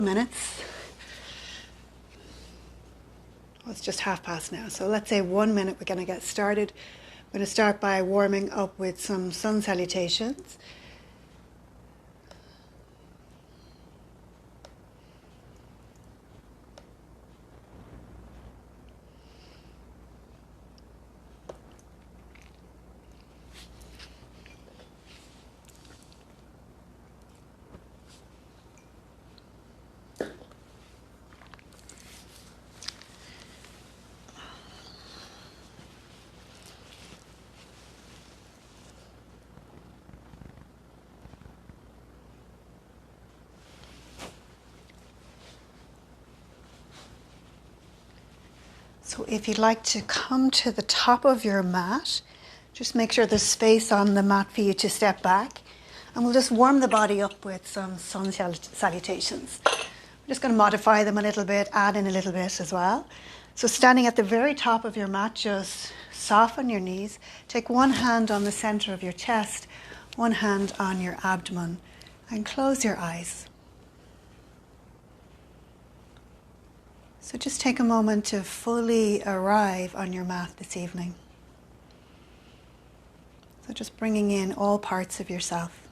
Minutes. Well, it's just past now, so let's say 1 minute we're going to get started. I'm going to start by warming up with some sun salutations. So if you'd like to come to the top of your mat, just make sure there's space on the mat for you to step back. And we'll just warm the body up with some sun salutations. We're just going to modify them a little bit, add in a little bit as well. So standing at the very top of your mat, just soften your knees. Take one hand on the center of your chest, one hand on your abdomen, and close your eyes. So just take a moment to fully arrive on your mat this evening. So just bringing in all parts of yourself.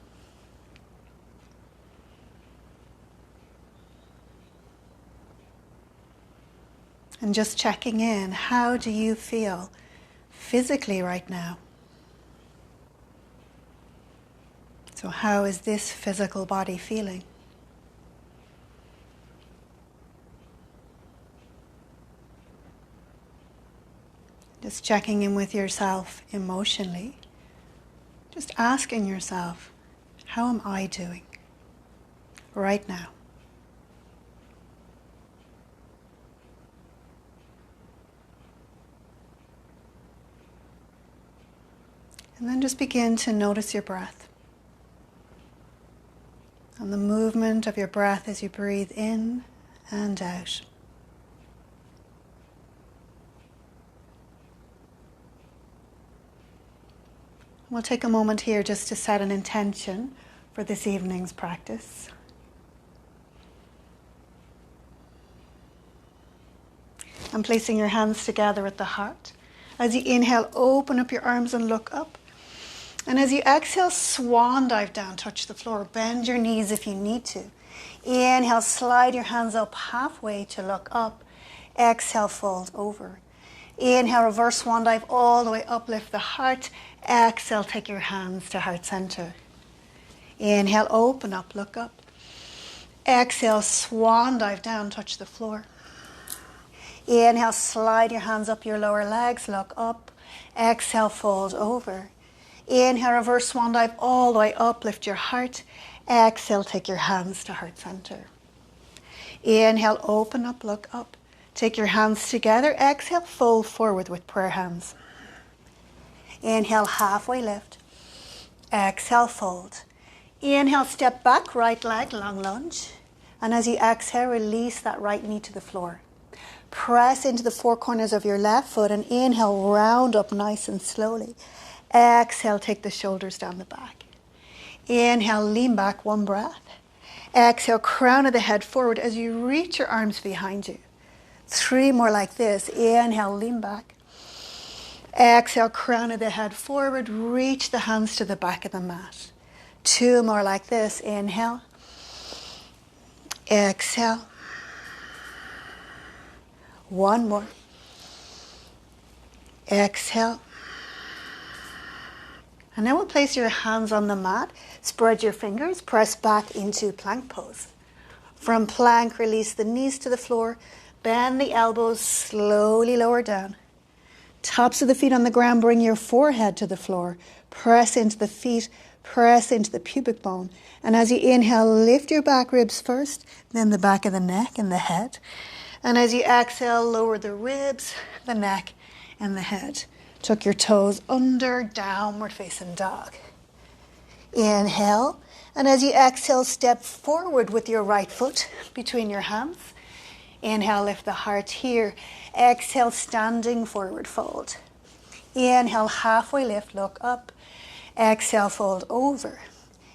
And just checking in, how do you feel physically right now? So how is this physical body feeling? Just checking in with yourself emotionally. Just asking yourself, how am I doing right now? And then just begin to notice your breath. And the movement of your breath as you breathe in and out. We'll take a moment here just to set an intention for this evening's practice. And placing your hands together at the heart. As you inhale, open up your arms and look up. And as you exhale, swan dive down, touch the floor. Bend your knees if you need to. Inhale, slide your hands up halfway to look up. Exhale, fold over. Inhale, reverse swan dive all the way up, lift the heart. Exhale, take your hands to heart center. Inhale, open up, look up. Exhale, swan dive down, touch the floor. Inhale, slide your hands up your lower legs, look up. Exhale, fold over. Inhale, reverse swan dive all the way up, lift your heart. Exhale, take your hands to heart center. Inhale, open up, look up. Take your hands together. Exhale, fold forward with prayer hands. Inhale, halfway lift. Exhale, fold. Inhale, step back, right leg, long lunge. And as you exhale, release that right knee to the floor. Press into the four corners of your left foot and inhale, round up nice and slowly. Exhale, take the shoulders down the back. Inhale, lean back, one breath. Exhale, crown of the head forward as you reach your arms behind you. 3 more like this. Inhale, lean back. Exhale, crown of the head forward. Reach the hands to the back of the mat. 2 more like this. Inhale. Exhale. 1 more. Exhale. And then we'll place your hands on the mat. Spread your fingers. Press back into plank pose. From plank, release the knees to the floor. Bend the elbows, slowly lower down. Tops of the feet on the ground, bring your forehead to the floor. Press into the feet, press into the pubic bone. And as you inhale, lift your back ribs first, then the back of the neck and the head. And as you exhale, lower the ribs, the neck, and the head. Tuck your toes under, downward facing dog. Inhale. And as you exhale, step forward with your right foot between your hands. Inhale, lift the heart here. Exhale, standing forward fold. Inhale, halfway lift, look up. Exhale, fold over.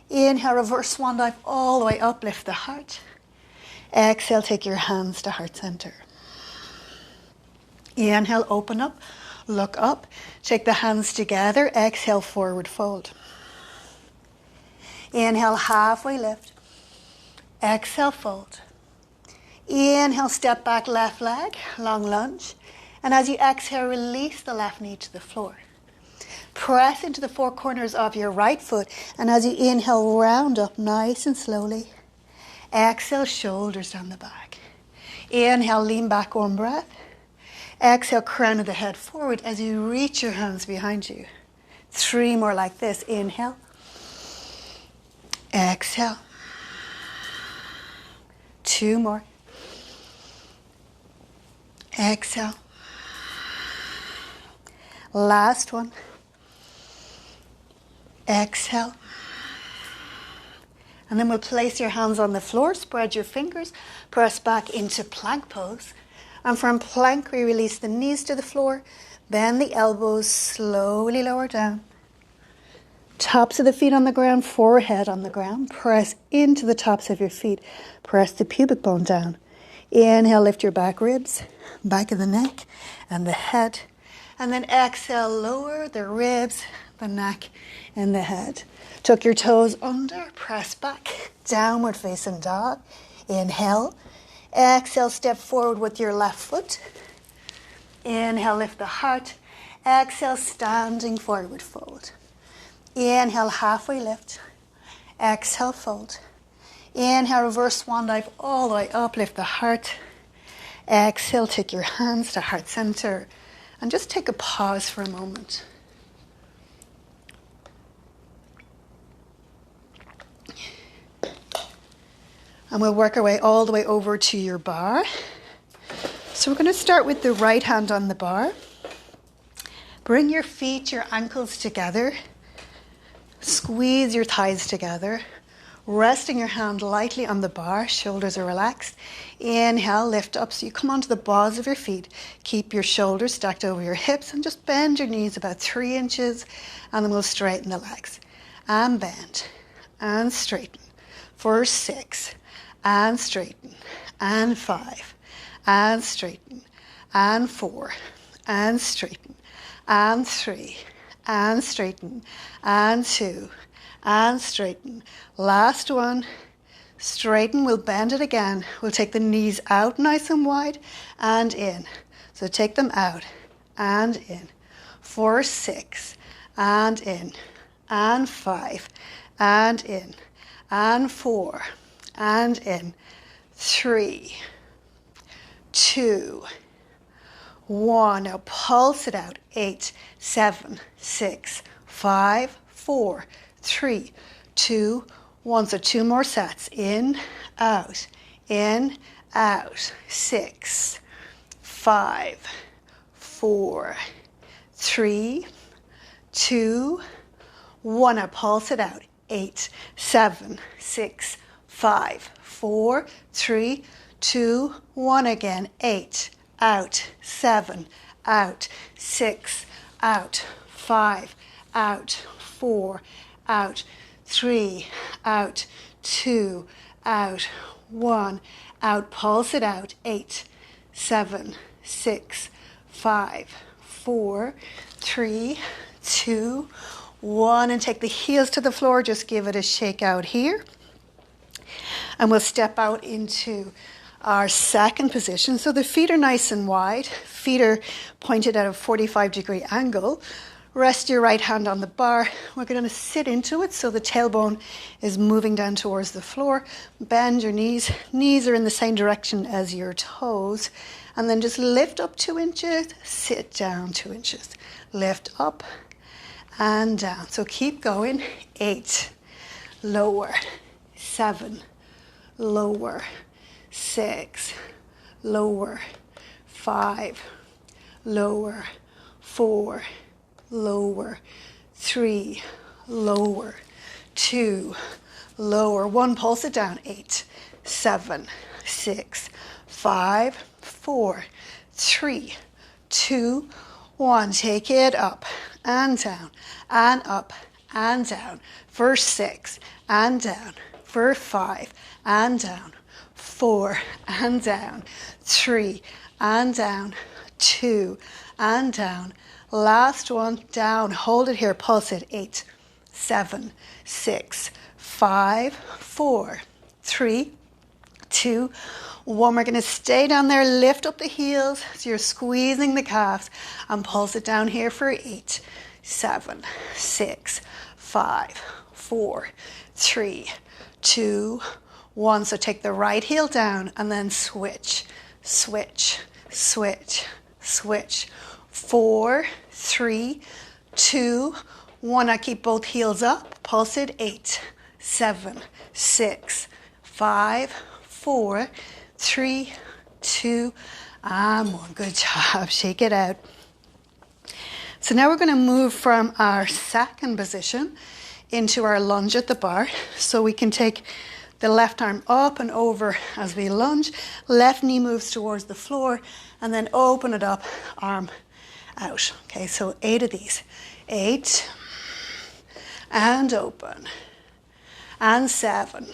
Inhale, reverse swan dive all the way up, lift the heart. Exhale, take your hands to heart center. Inhale, open up, look up. Take the hands together. Exhale, forward fold. Inhale, halfway lift. Exhale, fold. Inhale, step back, left leg, long lunge. And as you exhale, release the left knee to the floor. Press into the four corners of your right foot. And as you inhale, round up nice and slowly. Exhale, shoulders down the back. Inhale, lean back, one breath. Exhale, crown of the head forward as you reach your hands behind you. 3 more like this. Inhale. Exhale. 2 more. Exhale. Last one. Exhale. And then we'll place your hands on the floor, spread your fingers, press back into plank pose. And from plank, we release the knees to the floor, bend the elbows, slowly lower down. Tops of the feet on the ground, forehead on the ground. Press into the tops of your feet. Press the pubic bone down. Inhale, lift your back ribs, back of the neck and the head. And then exhale, lower the ribs, the neck and the head. Tuck your toes under, press back, downward facing dog. Inhale. Exhale, step forward with your left foot. Inhale, lift the heart. Exhale, standing forward fold. Inhale, halfway lift. Exhale, fold. Inhale, reverse swan dive all the way up, lift the heart. Exhale, take your hands to heart center. And just take a pause for a moment. And we'll work our way all the way over to your bar. So we're going to start with the right hand on the bar. Bring your feet, your ankles together. Squeeze your thighs together. Resting your hand lightly on the bar, shoulders are relaxed. Inhale, lift up so you come onto the balls of your feet. Keep your shoulders stacked over your hips and just bend your knees about 3 inches. And then we'll straighten the legs. And bend. And straighten. For 6. And straighten, and 5, and straighten, and 4, and straighten, and 3, and straighten, and 2, and straighten. Last one, straighten, we'll bend it again. We'll take the knees out nice and wide, and in. So take them out, and in. For 6, and in, and 5, and in, and 4, and in. 3, 2, 1. Now pulse it out. 8, 7, 6, 5, 4, 3, 2, 1. So 2 more sets. In, out, 6, 5, 4, 3, 2, 1. Now pulse it out. 8, 7, 6, 5, 4, 3, 2, 1 again. 8, out, 7, out, 6, out, 5, out, 4, out, 3, out, 2, out, 1, out. Pulse it out. 8, 7, 6, 5, 4, 3, 2, 1. And take the heels to the floor. Just give it a shake out here. And we'll step out into our second position. So the feet are nice and wide. Feet are pointed at a 45-degree angle. Rest your right hand on the bar. We're going to sit into it so the tailbone is moving down towards the floor. Bend your knees. Knees are in the same direction as your toes. And then just lift up 2 inches. Sit down 2 inches. Lift up and down. So keep going. 8. Lower. 7. Lower. 6. Lower. 5. Lower. 4. Lower. 3. Lower. 2. Lower. 1. Pulse it down. 8. 7. 6. 5. 4. 3. 2. 1. Take it up and down and up and down. For 6 and down. For 5 and down. 4, and down, 3, and down, 2, and down. Last one, down, hold it here, pulse it, 8, 7, 6, 5, 4, 3, 2, 1. We're going to stay down there, lift up the heels, so you're squeezing the calves, and pulse it down here for 8, 7, 6, 5, 4, 3, 2, 1. So take the right heel down and then switch, switch, switch, switch. 4, 3, 2, 1. I keep both heels up. Pulse it. 8, 7, 6, 5, 4, 3, 2, and 1. Good job. Shake it out. So now we're going to move from our second position into our lunge at the bar. So we can take the left arm up and over as we lunge. Left knee moves towards the floor, and then open it up, arm out. Okay, so 8 of these. 8, and open, and 7,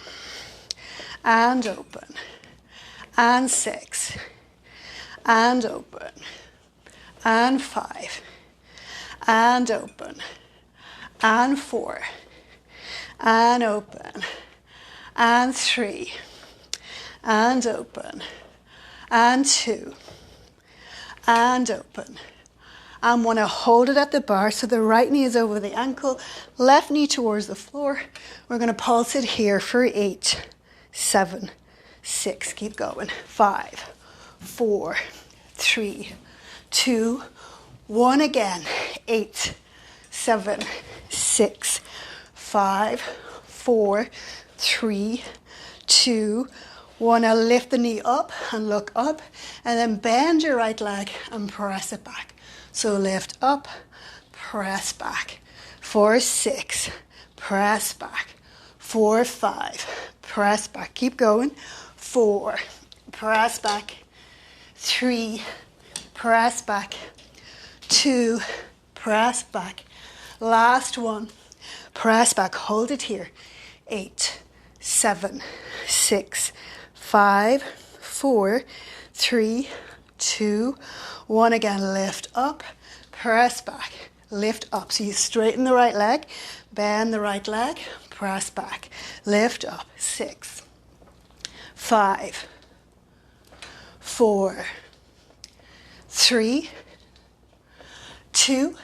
and open, and 6, and open, and 5, and open, and 4, and open, and 3, and open, and 2, and open. And want to hold it at the bar, so the right knee is over the ankle, left knee towards the floor. We're going to pulse it here for 8, 7, 6, keep going, 5, 4, 3, 2, 1 again, 8, 7, 6, 5, 4, 3, 2, 1. Now lift the knee up and look up, and then bend your right leg and press it back. So lift up, press back. 4, 6, press back. 4, 5, press back. Keep going. 4, press back. 3, press back. 2, press back. Last one, press back. Hold it here. 8, 7, 6, 5, 4, 3, 2, 1 again. Lift up, press back, lift up. So you straighten the right leg, bend the right leg, press back, lift up. 6, 5, 4, 3, 2,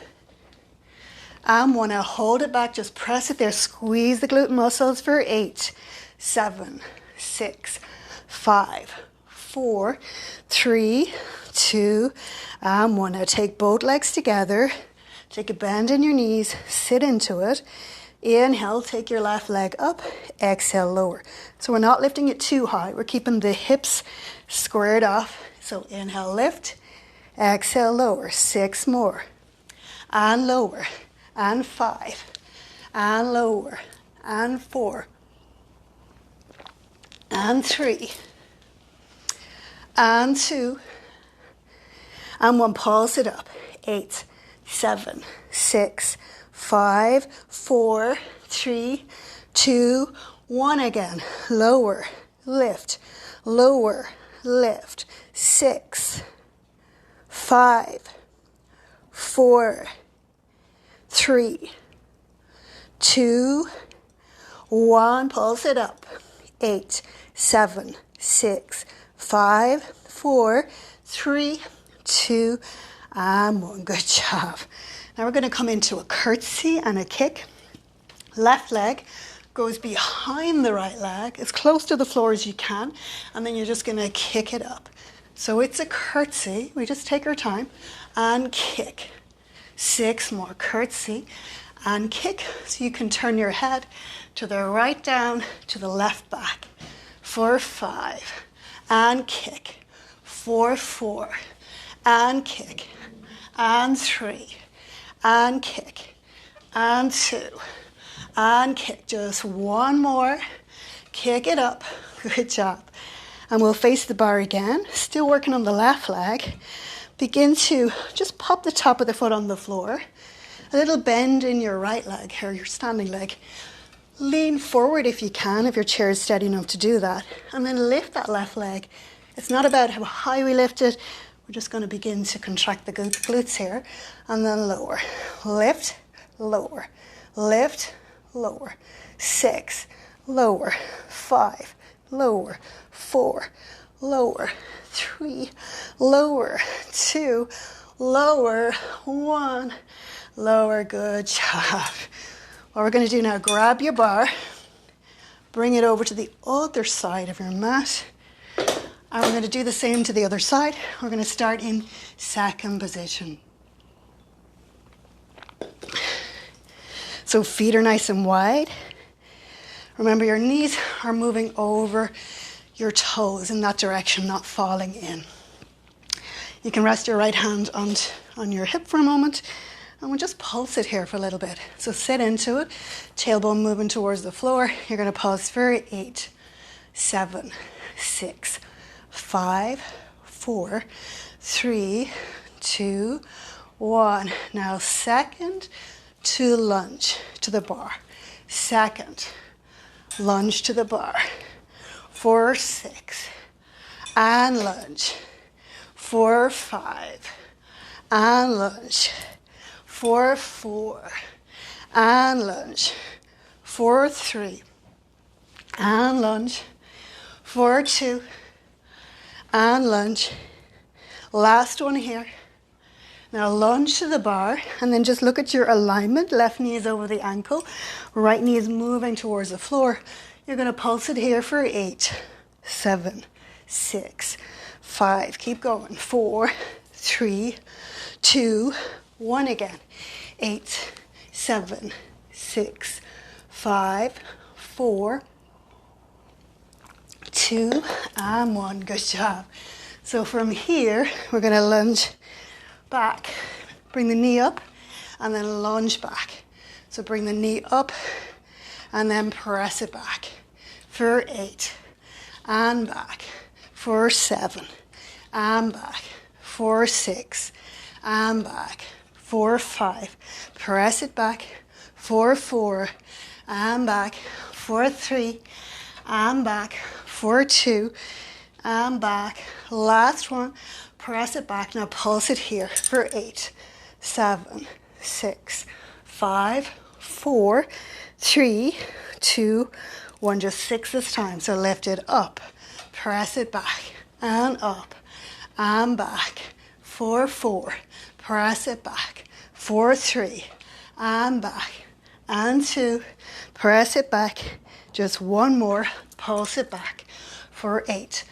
and 1. Now hold it back, just press it there, squeeze the glute muscles for 8, 7, 6, 5, 4, 3, 2, and 1. Now take both legs together, take a bend in your knees, sit into it. Inhale, take your left leg up, exhale, lower. So we're not lifting it too high, we're keeping the hips squared off. So inhale, lift, exhale, lower. 6 more, and lower, and 5, and lower, and 4, and 3, and 2, and 1. Pulse it up. 8, 7, 6, 5, 4, 3, 2, 1 again. Lower, lift, lower, lift. 6, 5, 4, 3, 2, 1. Pulse it up. 8, 7, 6, 5, 4, 3, 2, and 1. Good job. Now we're going to come into a curtsy and a kick. Left leg goes behind the right leg, as close to the floor as you can, and then you're just going to kick it up. So it's a curtsy. We just take our time and kick. 6 more. Curtsy and kick. So you can turn your head to the right down, to the left back. 4, 5, and kick. 4, 4, and kick, and 3, and kick, and 2, and kick. Just 1 more. Kick it up. Good job. And we'll face the bar again. Still working on the left leg. Begin to just pop the top of the foot on the floor. A little bend in your right leg here, your standing leg. Lean forward if you can, if your chair is steady enough to do that. And then lift that left leg. It's not about how high we lift it. We're just going to begin to contract the glutes here. And then lower. Lift, lower. Lift, lower. 6, lower. 5, lower. 4, lower. 3, lower. 2, lower. 1, lower. Good job. What we're going to do now, grab your bar, bring it over to the other side of your mat, and we're going to do the same to the other side. We're going to start in second position. So feet are nice and wide. Remember, your knees are moving over your toes in that direction, not falling in. You can rest your right hand on your hip for a moment, and we'll just pulse it here for a little bit. So sit into it, tailbone moving towards the floor. You're going to pulse for 8, 7, 6, 5, 4, 3, 2, 1. Now second to lunge to the bar. Second, lunge to the bar. 4, 6, and lunge. 4, 5, and lunge. 4, 4, and lunge. 4, 3, and lunge. 4, 2, and lunge. Last one here. Now lunge to the bar, and then just look at your alignment. Left knee is over the ankle, right knee is moving towards the floor. You're going to pulse it here for 8, 7, 6, 5. Keep going. 4, 3, 2, 1 again. 8, 7, 6, 5, 4, 2, and 1. Good job. So from here, we're going to lunge back. Bring the knee up and then lunge back. So bring the knee up and then press it back for 8 and back for 7 and back for 6 and back for 5. Press it back for 4 and back for 3 and back for 2 and back. Last one. Press it back. Now pulse it here for 8, 7, 6, 5, 4, 3, 2, 1. Just 6 this time. So lift it up. Press it back and up and back. 4, 4. Press it back. 4, 3 and back and 2. Press it back. Just one more. Pulse it back for 8,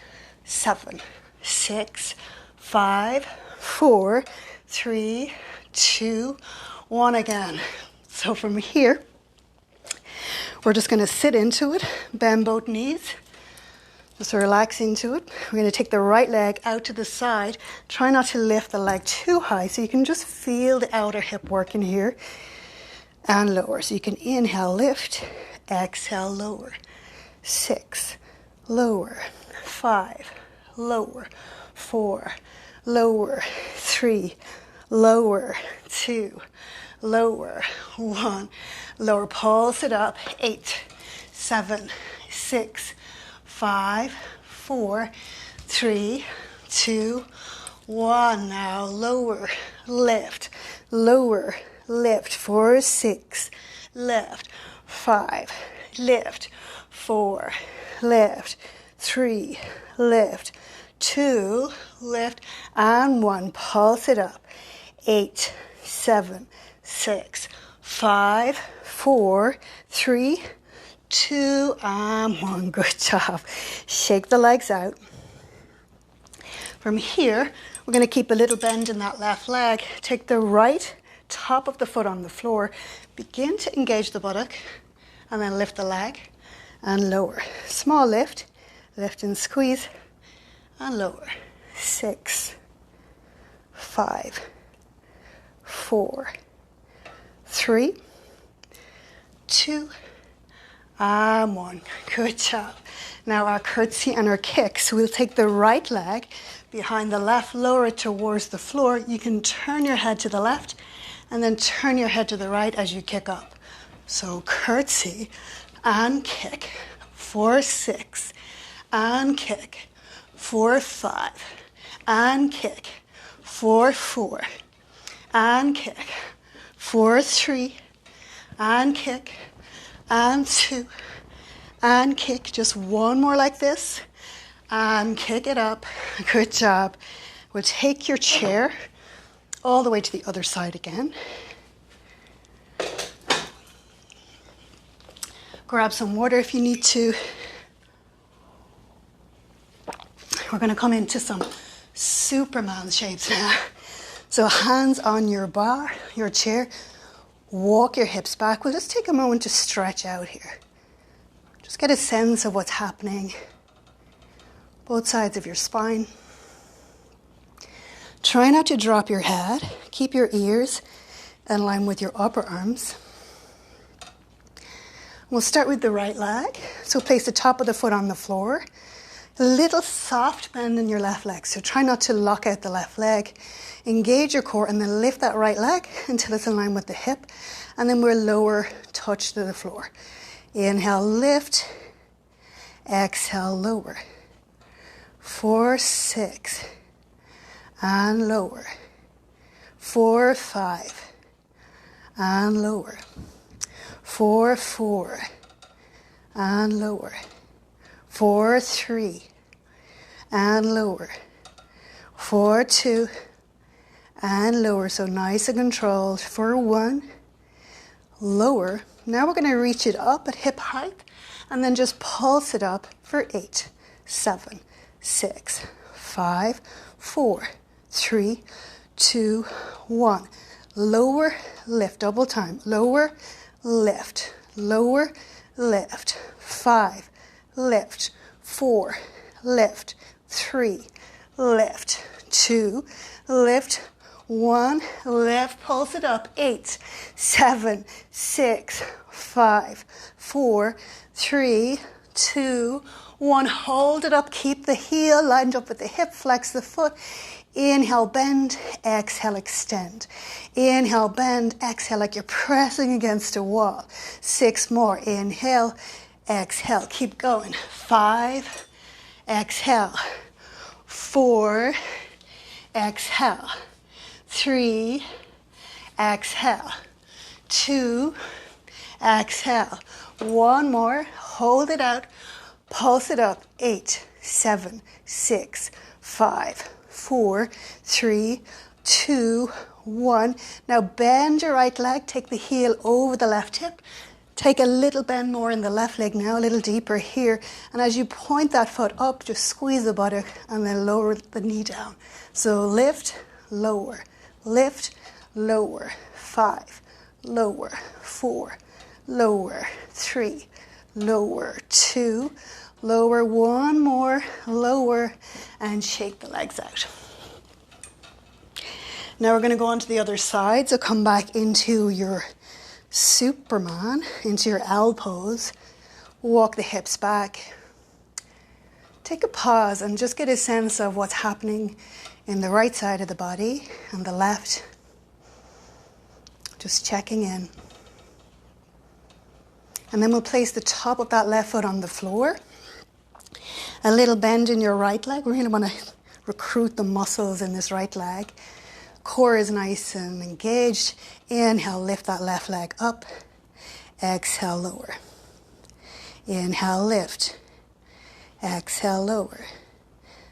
7, 6, 5, 4, 3, 2, 1 again. So from here, we're just going to sit into it, bend both knees, just relax into it. We're going to take the right leg out to the side. Try not to lift the leg too high so you can just feel the outer hip working here and lower. So you can inhale, lift, exhale, lower. 6, lower. 5, lower. 4, lower. 3, lower. 2, lower. 1, lower. Pulse it up. 8, 7, 6, 5, 4, 3, 2, 1. Now lower, lift, lower, lift. 4, 6, lift. 5, lift. 4, lift. 3, lift. 2, lift. And 1. Pulse it up. 8, 7, 6, 5, 4, 3, 2, and 1. Good job. Shake the legs out. From here, we're going to keep a little bend in that left leg. Take the right top of the foot on the floor. Begin to engage the buttock and then lift the leg and lower. Small lift. Lift and squeeze and lower. 6, 5, 4, 3, 2, and 1. Good job. Now our curtsy and our kick. So we'll take the right leg behind the left, lower it towards the floor. You can turn your head to the left and then turn your head to the right as you kick up. So curtsy and kick, 4, 6, and kick, 4, 5, and kick, 4, 4, and kick, 4, 3, and kick, and 2, and kick. Just one more like this, and kick it up. Good job. We'll take your chair all the way to the other side again. Grab some water if you need to. We're going to come into some Superman shapes now. So hands on your bar, your chair. Walk your hips back. We'll just take a moment to stretch out here. Just get a sense of what's happening. Both sides of your spine. Try not to drop your head. Keep your ears in line with your upper arms. We'll start with the right leg. So place the top of the foot on the floor. A little soft bend in your left leg. So try not to lock out the left leg. Engage your core and then lift that right leg until it's in line with the hip. And then we'll lower touch to the floor. Inhale, lift. Exhale, lower. 4, 6. And lower. 4, 5. And lower. 4, 4. And lower. 4, 3. And lower. 4, 2. And lower. So nice and controlled. For 1. Lower. Now we're going to reach it up at hip height. And then just pulse it up for 8, 7, 6, 5, 4, 3, 2, 1. Lower, lift, double time. Lower, lift, lower, lift. 5, lift, 4, lift, 3, lift, 2, lift, 1, lift, pulse it up. 8, 7, 6, 5, 4, 3, 2, 1. Hold it up. Keep the heel lined up with the hip. Flex the foot. Inhale, bend. Exhale, extend. Inhale, bend. Exhale like you're pressing against a wall. 6 more. Inhale. Exhale. Keep going. 5. Exhale. 4. Exhale. 3. Exhale. 2. Exhale. 1 more. Hold it out. Pulse it up. 8, 7, 6, 5, 4, 3, 2, 1. Now bend your right leg. Take the heel over the left hip. Take a little bend more in the left leg now, a little deeper here. And as you point that foot up, just squeeze the buttock and then lower the knee down. So lift, lower, lift, lower. 5, lower, 4, lower, 3, lower, 2, lower, 1 more, lower, and shake the legs out. Now we're going to go on to the other side. So come back into your Superman, into your L pose. Walk the hips back. Take a pause and just get a sense of what's happening in the right side of the body and the left. Just checking in. And then we'll place the top of that left foot on the floor. A little bend in your right leg. We really want to recruit the muscles in this right leg. Core is nice and engaged. Inhale, lift that left leg up. Exhale, lower. Inhale, lift. Exhale, lower.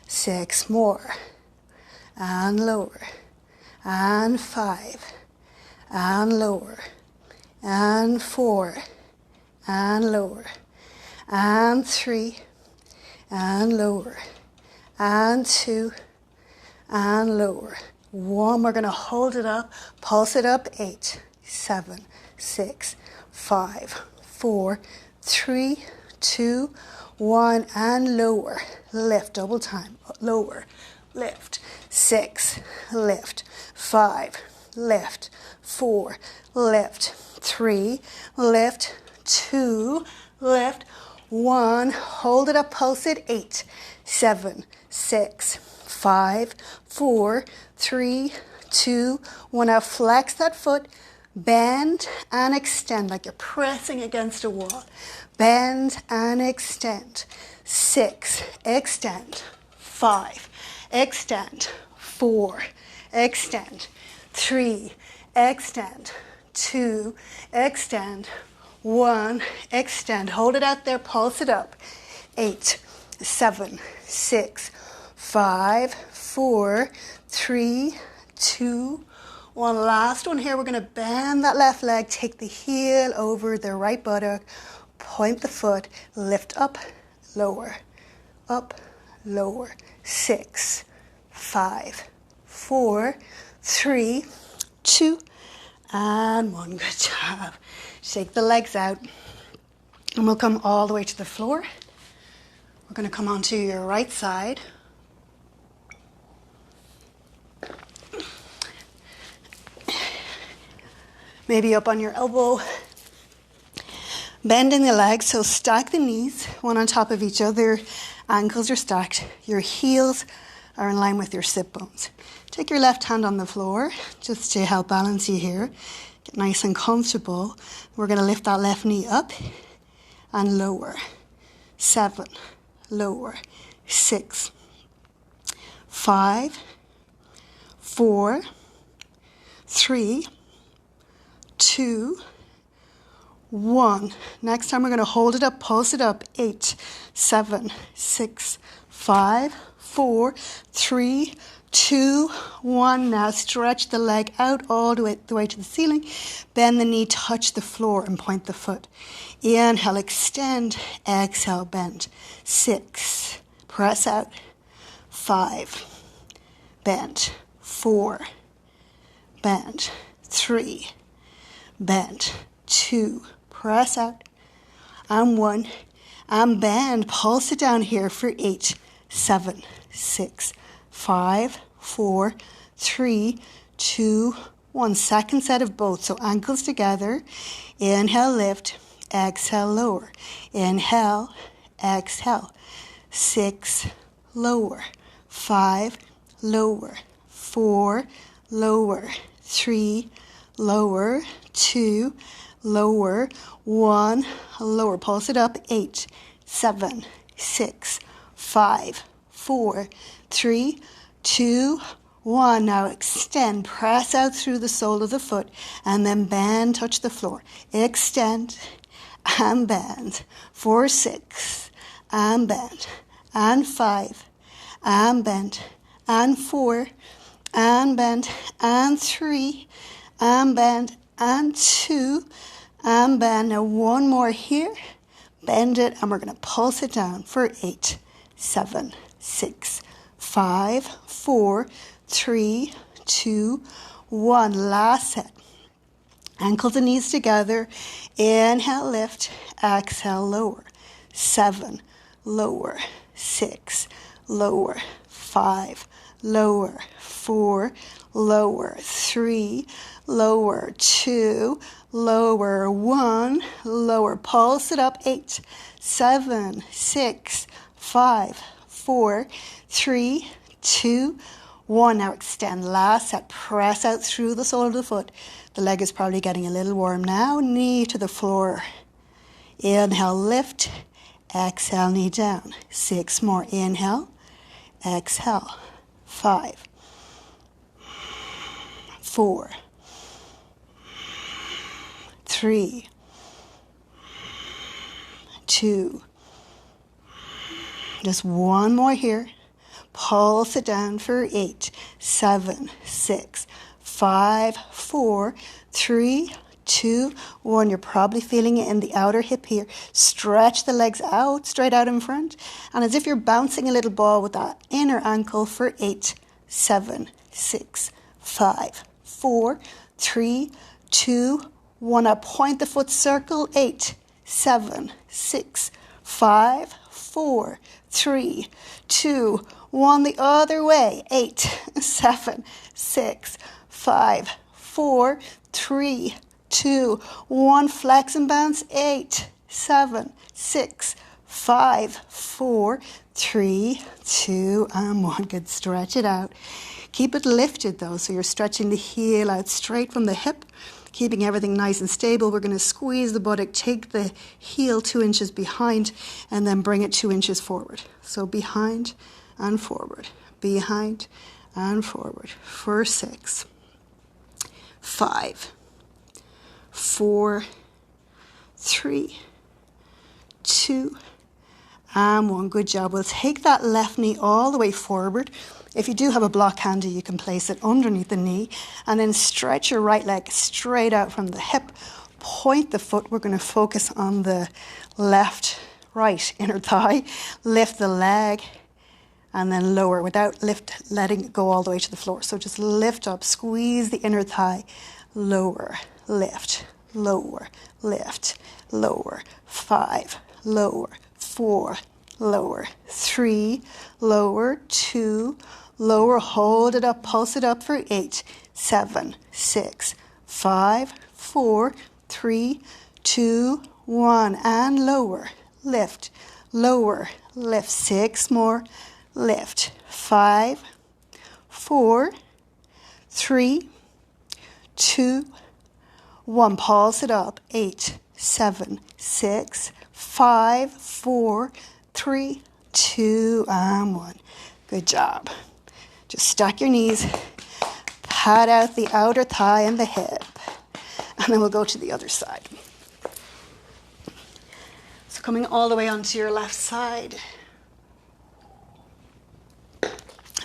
6 more. And lower. And 5. And lower. And 4. And lower. And 3. And lower. And 2. And lower. 1. We're going to hold it up. Pulse it up. 8, 7, 6, 5, 4, 3, 2, 1. And lower. Lift. Double time. Lower. Lift. 6. Lift. 5. Lift. 4. Lift. 3. Lift. 2. Lift. 1. Hold it up. Pulse it. 8, 7, 6, 5, 4, 3, 2, 1. Now flex that foot, bend and extend like you're pressing against a wall. bend and extend. 6, extend. 5, extend. 4, extend. 3, extend. 2, extend. 1, extend. Hold it out there, pulse it up. 8, 7, 6, 5, 4, 3, 2, 1. Last one here. We're going to bend that left leg, take the heel over the right buttock, point the foot, lift up, lower, up, lower. 6, 5, 4, 3, 2, and 1. Good job. Shake the legs out, and we'll come all the way to the floor. We're going to come onto your right side. Maybe up on your elbow. Bending the legs, so stack the knees, one on top of each other. Ankles are stacked. Your heels are in line with your sit bones. Take your left hand on the floor, just to help balance you here. Get nice and comfortable. We're going to lift that left knee up and lower. 7, lower. 6, 5, 4, 3, 2, 1. Next time we're going to hold it up, pulse it up. 8, 7, 6, 5, 4, 3, 2, 1. Now stretch the leg out all the way to the ceiling. Bend the knee, touch the floor, and point the foot. Inhale, extend. Exhale, bend. 6, press out. 5, bend. 4, bend. 3, bend. 2, press out. And 1, and bend. Pulse it down here for 8, 7, 6, 5, 4, 3, 2, 1. Second set of both. So ankles together. Inhale, lift. Exhale, lower. Inhale, exhale. 6, lower. 5, lower. 4, lower. 3, lower. 2, lower. 1, lower. Pulse it up. 8, 7, 6, 5, 4, 3, 2, 1. Now extend. Press out through the sole of the foot and then bend, touch the floor. Extend and bend. 4, 6, and bend. And 5, and bend. And 4, and bend. And 3, and bend. And 2, and bend. Now 1 more here. Bend it, and we're going to pulse it down for 8, 7, 6, 5, 4, 3, 2, 1. Last set. Ankles and knees together. Inhale, lift. Exhale, lower. 7, lower. 6, lower. 5, lower. 4, lower. 3, lower. 2, lower. 1, lower. Pulse it up. 8, 7, 6, 5, 4, 3, 2, 1. Now extend. Last set. Press out through the sole of the foot. The leg is probably getting a little warm now. Knee to the floor. Inhale, lift. Exhale, knee down. 6 more. Inhale. Exhale. 5, 4, 3, 2. Just 1 more here. Pulse it down for 8, 7, 6, 5, 4, 3, 2, 1. You're probably feeling it in the outer hip here. Stretch the legs out, straight out in front. And as if you're bouncing a little ball with that inner ankle for 8, 7, 6, 5, 4, 3, 2, 1. Now point the foot, circle. 8, 7, 6, 5, 4, 3, 2, 1. The other way. 8, 7, 6, 5, 4, 3, 2, 1. Flex and bounce. 8, 7, 6, 5, 4, 3, 2, and 1. Good. Stretch it out. Keep it lifted though, so you're stretching the heel out straight from the hip. keeping everything nice and stable. We're going to squeeze the buttock, take the heel 2 inches behind, and then bring it 2 inches forward. So behind and forward, behind and forward for 6, 5, 4, 3, 2, and 1. Good job. We'll take that left knee all the way forward. If you do have a block handy, you can place it underneath the knee and then stretch your right leg straight out from the hip. Point the foot. We're going to focus on the right inner thigh. Lift the leg and then lower without letting it go all the way to the floor. So just lift up, squeeze the inner thigh, lower, lift, lower, lift, lower, 5, lower, 4, lower, 3, lower, 2, lower, hold it up, pulse it up for 8, 7, 6, 5, 4, 3, 2, 1, and lower, lift, lower, lift, 6 more, lift, 5, 4, 3, 2, 1, pulse it up, 8, 7, 6, 5, 4, 3, 2, and 1. Good job. Just stack your knees, pat out the outer thigh and the hip, and then we'll go to the other side. So coming all the way onto your left side,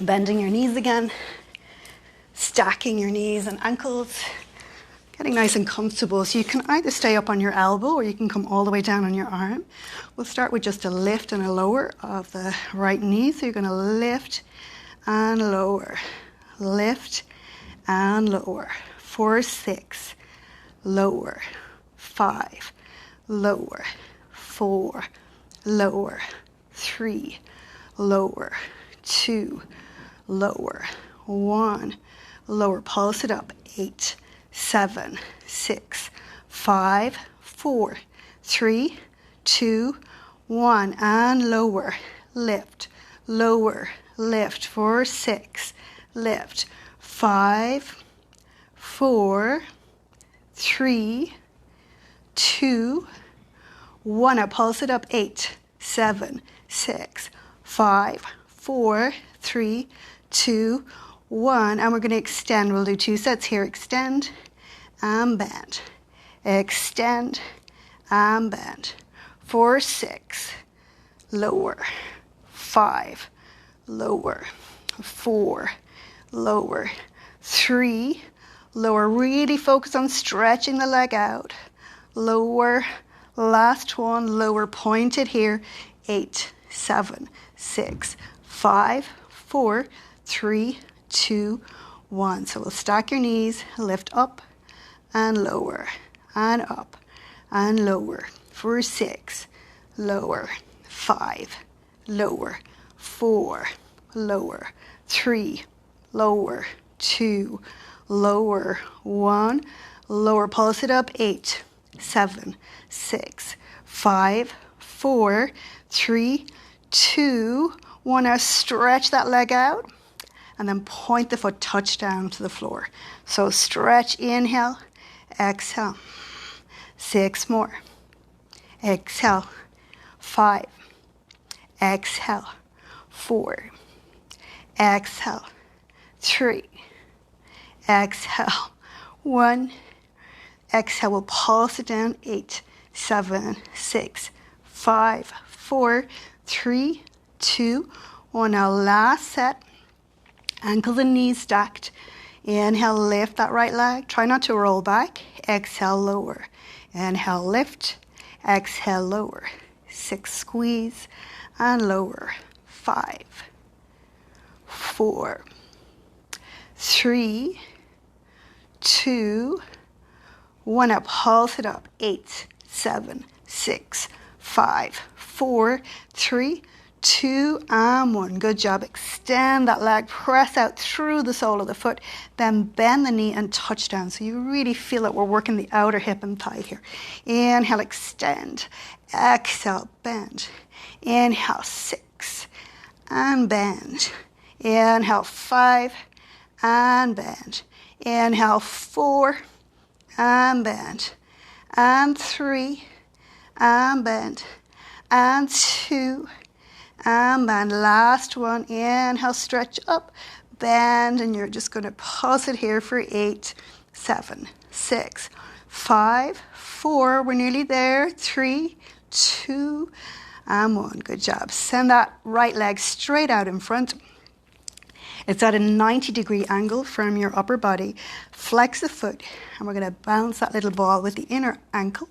bending your knees again, stacking your knees and ankles, getting nice and comfortable. So you can either stay up on your elbow or you can come all the way down on your arm. We'll start with just a lift and a lower of the right knee. So you're going to lift and lower, lift and lower. 4, 6, lower, 5, lower, 4, lower, 3, lower, 2, lower, 1, lower, pulse it up, 8, 7, 6, 5, 4, 3, 2, 1, and lower, lift, lower, lift, 4, 6, lift, 5, 4, 3, 2, 1, now pulse it up, 8, 7, 6, 5, 4, 3, 2, 1, and we're going to extend. We'll do 2 sets here. Extend and bend. Extend and bend. 4, 6, lower. 5, lower. 4, lower. 3, lower. Really focus on stretching the leg out. Lower. Last one, lower. Pointed here. 8, 7, 6, 5, 4, 3, 2, 1. So we'll stack your knees, lift up and lower and up and lower. 4, 6, lower. 5, lower. 4, lower. 3, lower. 2, lower. 1, lower. Pulse it up. 8, 7, 6, 5, 4, 3, 2, 1. Now stretch that leg out. And then point the foot, touch down to the floor. So stretch, inhale, exhale. 6 more. Exhale. 5. Exhale. 4. Exhale. 3. Exhale. 1. Exhale. We'll pulse it down. 8, 7, 6, 5, 4, 3, 2, 1. Now last set. Ankles and knees stacked. Inhale, lift that right leg. Try not to roll back. Exhale, lower. Inhale, lift. Exhale, lower. 6, squeeze and lower. 5, 4, 3, 2, 1. Up, pulse it up. 8, 7, 6, 5, 4, 3, 2, and 1. Good job. Extend that leg, press out through the sole of the foot, then bend the knee and touch down. So you really feel that we're working the outer hip and thigh here. Inhale, extend. Exhale, bend. Inhale, 6, and bend. Inhale, 5, and bend. Inhale, 4, and bend, and 3, and bend, and 2, and bend. Last one, inhale, stretch up, bend, and you're just going to pause it here for 8, 7, 6, 5, 4, we're nearly there, 3, 2, and 1. Good job. Send that right leg straight out in front. It's at a 90-degree angle from your upper body. Flex the foot, and we're going to bounce that little ball with the inner ankle.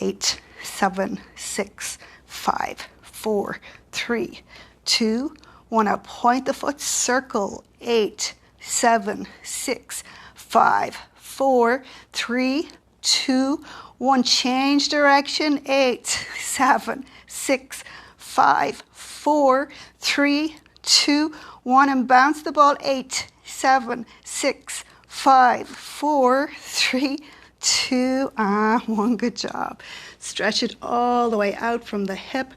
8, 7, 6, 5, 4, 3, 2, 1. Now point the foot, circle. 8, 7, 6, 5, 4, 3, 2, 1. Change direction. 8, 7, 6, 5, 4, 3, 2, 1. And bounce the ball. 8, 7, 6, 5, 4, 3, 2, and 1. Good job. Stretch it all the way out from the hip.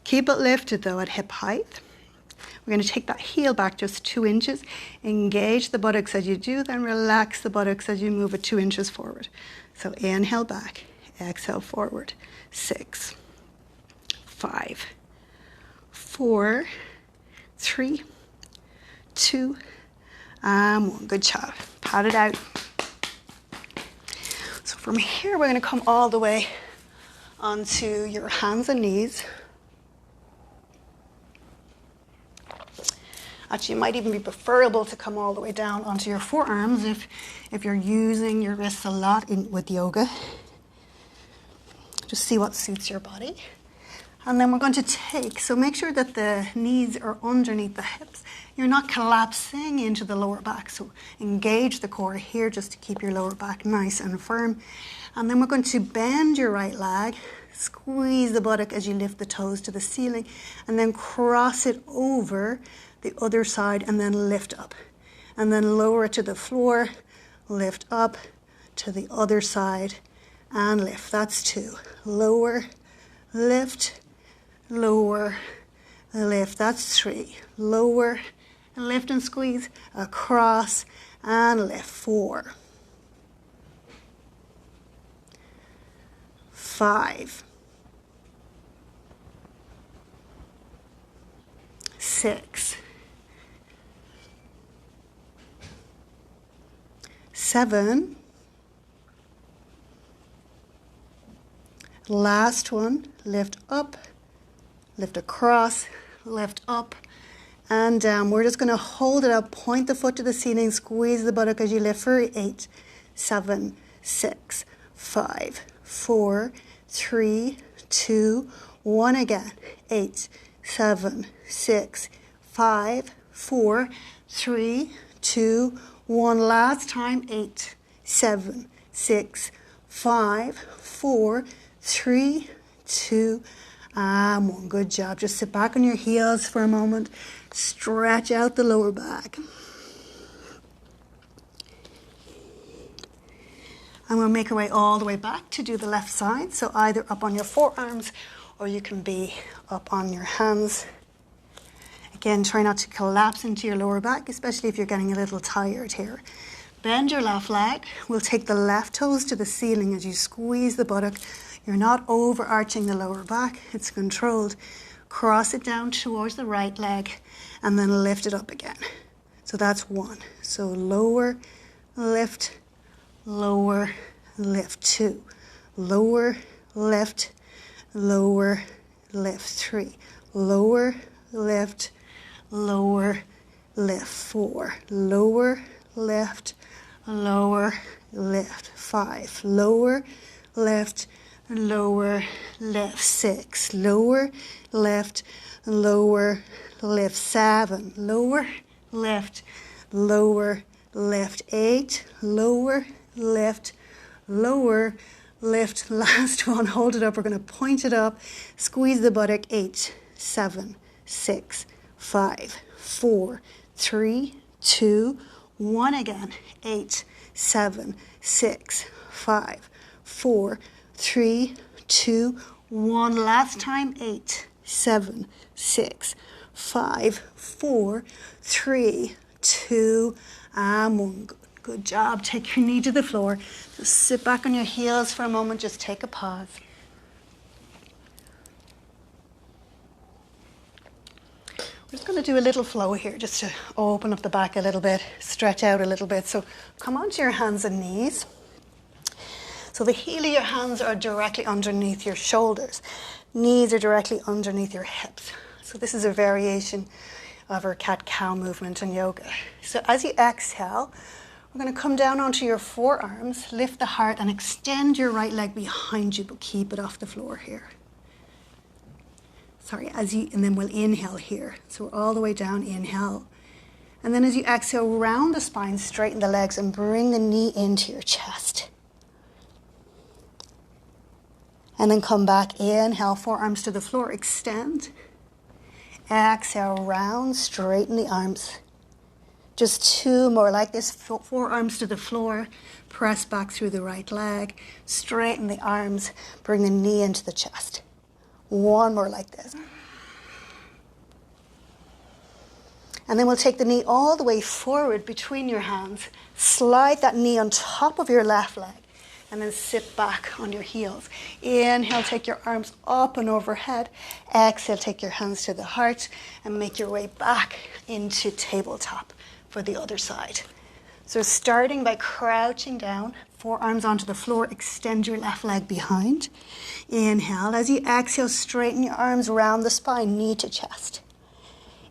Keep it lifted though at hip height. We're going to take that heel back just 2 inches. Engage the buttocks as you do, then relax the buttocks as you move it 2 inches forward. So inhale back, exhale forward. 6, 5, 4, 3, 2, and 1. Good job. Pat it out. So from here, we're going to come all the way onto your hands and knees. Actually, it might even be preferable to come all the way down onto your forearms if you're using your wrists a lot with yoga. Just see what suits your body. And then we're going to take, so make sure that the knees are underneath the hips. You're not collapsing into the lower back. So engage the core here just to keep your lower back nice and firm. And then we're going to bend your right leg, squeeze the buttock as you lift the toes to the ceiling, and then cross it over the other side and then lift up. And then lower it to the floor, lift up to the other side and lift. That's 2. Lower, lift, lower, lift. That's 3. Lower, lift and squeeze, across and lift. 4, 5, 6, 7, last one, lift up, lift across, lift up and down. We're just going to hold it up, point the foot to the ceiling, squeeze the buttock as you lift for 8, 7, 6, 5, 4, 3, 2, 1 again. 8, 7, 6, 5, 4, 3, 2, 1. Last time. 8, 7, 6, 5, 4, 3, 2, and 1. Good job. Just sit back on your heels for a moment. Stretch out the lower back. And we'll make our way all the way back to do the left side. So either up on your forearms or you can be up on your hands. Again, try not to collapse into your lower back, especially if you're getting a little tired here. Bend your left leg. We'll take the left toes to the ceiling as you squeeze the buttock. You're not overarching the lower back. It's controlled. Cross it down towards the right leg and then lift it up again. So that's 1. So lower, lift, lower, lift. 2. Lower, lift, lower, lift. 3. Lower, lift, lower, lift. 4. Lower, lift, lower, lift. 5. Lower, lift, lower, lift. 6. Lower, lift, lower, lift. 7. Lower, lift, lower, lift. 8. Lower, lift, lower, lift. Last one. Hold it up. We're going to point it up. Squeeze the buttock. 8, 7, 6, 5, 4, 3, 2, 1 again. 8, 7, 6, 5, 4, 3, 2, 1. Last time. 8, 7, 6, 5, 4, 3, 2, and 1. Good job. Take your knee to the floor. Just sit back on your heels for a moment. Just take a pause. We're just going to do a little flow here just to open up the back a little bit, stretch out a little bit. So come onto your hands and knees. So the heel of your hands are directly underneath your shoulders. Knees are directly underneath your hips. So this is a variation of our cat-cow movement in yoga. So as you exhale, we're going to come down onto your forearms, lift the heart and extend your right leg behind you, but keep it off the floor here. Sorry, and then we'll inhale here. So we're all the way down, inhale. And then as you exhale, round the spine, straighten the legs and bring the knee into your chest. And then come back, inhale, forearms to the floor, extend. Exhale, round, straighten the arms. Just 2 more like this, forearms to the floor, press back through the right leg, straighten the arms, bring the knee into the chest. 1 more like this. And then we'll take the knee all the way forward between your hands, slide that knee on top of your left leg, and then sit back on your heels. Inhale, take your arms up and overhead. Exhale, take your hands to the heart and make your way back into tabletop for the other side. So starting by crouching down, forearms onto the floor, extend your left leg behind. Inhale. As you exhale, straighten your arms around the spine, knee to chest.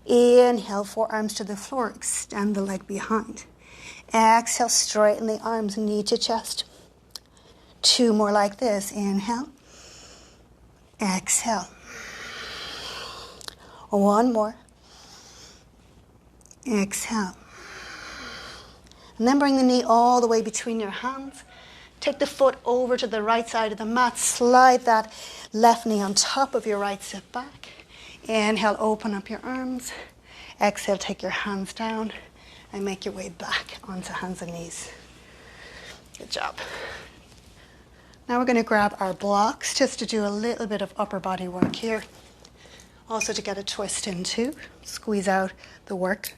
Inhale, forearms to the floor, extend the leg behind. Exhale, straighten the arms, knee to chest. 2 more like this. Inhale. Exhale. 1 more. Exhale. And then bring the knee all the way between your hands. Take the foot over to the right side of the mat. Slide that left knee on top of your right, sit back. Inhale, open up your arms. Exhale, take your hands down and make your way back onto hands and knees. Good job. Now we're going to grab our blocks just to do a little bit of upper body work here. Also to get a twist in too. Squeeze out the work.